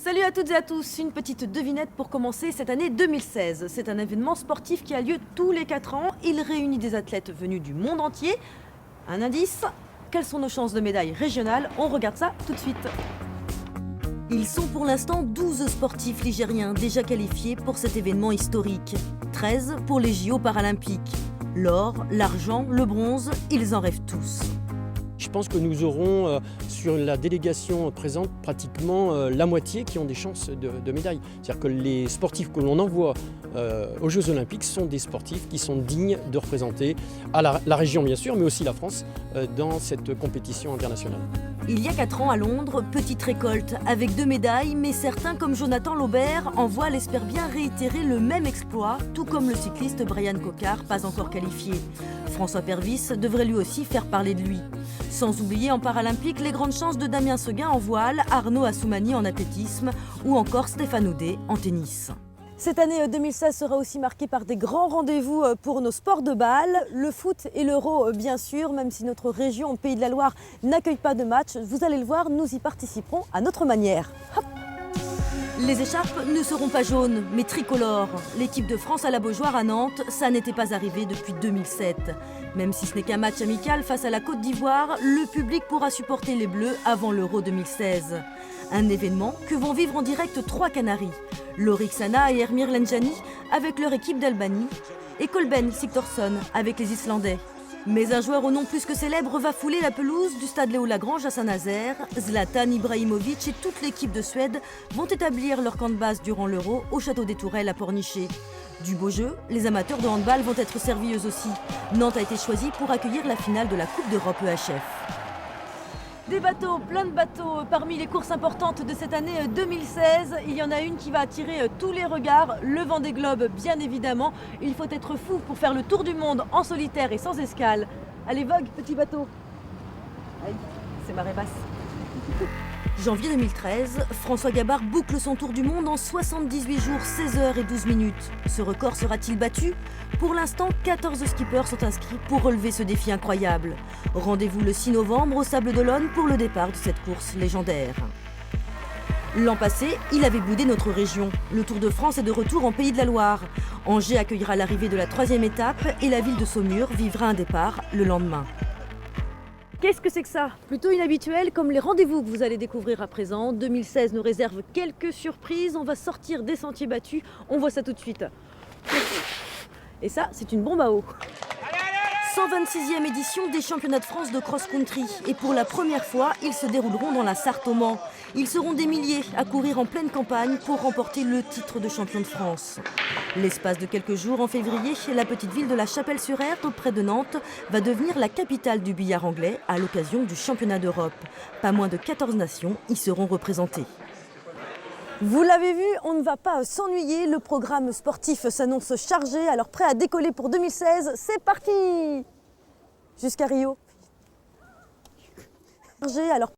Salut à toutes et à tous, une petite devinette pour commencer cette année 2016. C'est un événement sportif qui a lieu tous les 4 ans. Il réunit des athlètes venus du monde entier. Un indice, quelles sont nos chances de médaille régionale? On regarde ça tout de suite. Ils sont pour l'instant 12 sportifs ligériens déjà qualifiés pour cet événement historique. 13 pour les JO paralympiques. L'or, l'argent, le bronze, ils en rêvent tous. Je pense que nous aurons sur la délégation présente pratiquement la moitié qui ont des chances de médaille. C'est-à-dire que les sportifs que l'on envoie aux Jeux Olympiques sont des sportifs qui sont dignes de représenter la région bien sûr, mais aussi la France dans cette compétition internationale. Il y a 4 ans à Londres, petite récolte avec 2 médailles, mais certains comme Jonathan Laubert en voile espèrent bien réitérer le même exploit, tout comme le cycliste Brian Cocard, pas encore qualifié. François Pervis devrait lui aussi faire parler de lui. Sans oublier en paralympique les grandes chances de Damien Seguin en voile, Arnaud Assoumani en athlétisme ou encore Stéphane Houdet en tennis. Cette année 2016 sera aussi marquée par des grands rendez-vous pour nos sports de balle, le foot et l'euro bien sûr, même si notre région, Pays de la Loire, n'accueille pas de match. Vous allez le voir, nous y participerons à notre manière. Hop. Les écharpes ne seront pas jaunes, mais tricolores. L'équipe de France à la Beaujoire à Nantes, ça n'était pas arrivé depuis 2007. Même si ce n'est qu'un match amical face à la Côte d'Ivoire, le public pourra supporter les Bleus avant l'Euro 2016. Un événement que vont vivre en direct 3 Canaries. Lorik Sana et Ermir Lenjani avec leur équipe d'Albanie et Kolben Sigthorsson avec les Islandais. Mais un joueur au nom plus que célèbre va fouler la pelouse du stade Léo Lagrange à Saint-Nazaire. Zlatan Ibrahimovic et toute l'équipe de Suède vont établir leur camp de base durant l'Euro au château des Tourelles à Pornichet. Du beau jeu, les amateurs de handball vont être servis eux aussi. Nantes a été choisie pour accueillir la finale de la Coupe d'Europe EHF. Des bateaux, plein de bateaux. Parmi les courses importantes de cette année 2016, il y en a une qui va attirer tous les regards, le Vendée Globe bien évidemment. Il faut être fou pour faire le tour du monde en solitaire et sans escale. Allez vogue, petit bateau. Aïe, c'est marée basse. Janvier 2013, François Gabard boucle son tour du monde en 78 jours, 16 heures et 12 minutes. Ce record sera-t-il battu? Pour l'instant, 14 skippers sont inscrits pour relever ce défi incroyable. Rendez-vous le 6 novembre au Sables-d'Olonne pour le départ de cette course légendaire. L'an passé, il avait boudé notre région. Le Tour de France est de retour en Pays de la Loire. Angers accueillera l'arrivée de la 3e étape et la ville de Saumur vivra un départ le lendemain. Qu'est-ce que c'est que ça? Plutôt inhabituel comme les rendez-vous que vous allez découvrir à présent. 2016 nous réserve quelques surprises. On va sortir des sentiers battus. On voit ça tout de suite. Et ça, c'est une bombe à eau. 126e édition des championnats de France de cross-country. Et pour la première fois, ils se dérouleront dans la Sarthe au Mans. Ils seront des milliers à courir en pleine campagne pour remporter le titre de champion de France. L'espace de quelques jours en février, la petite ville de la Chapelle-sur-Erdre, près de Nantes, va devenir la capitale du billard anglais à l'occasion du championnat d'Europe. Pas moins de 14 nations y seront représentées. Vous l'avez vu, on ne va pas s'ennuyer. Le programme sportif s'annonce chargé. Alors prêt à décoller pour 2016, c'est parti! Jusqu'à Rio. Alors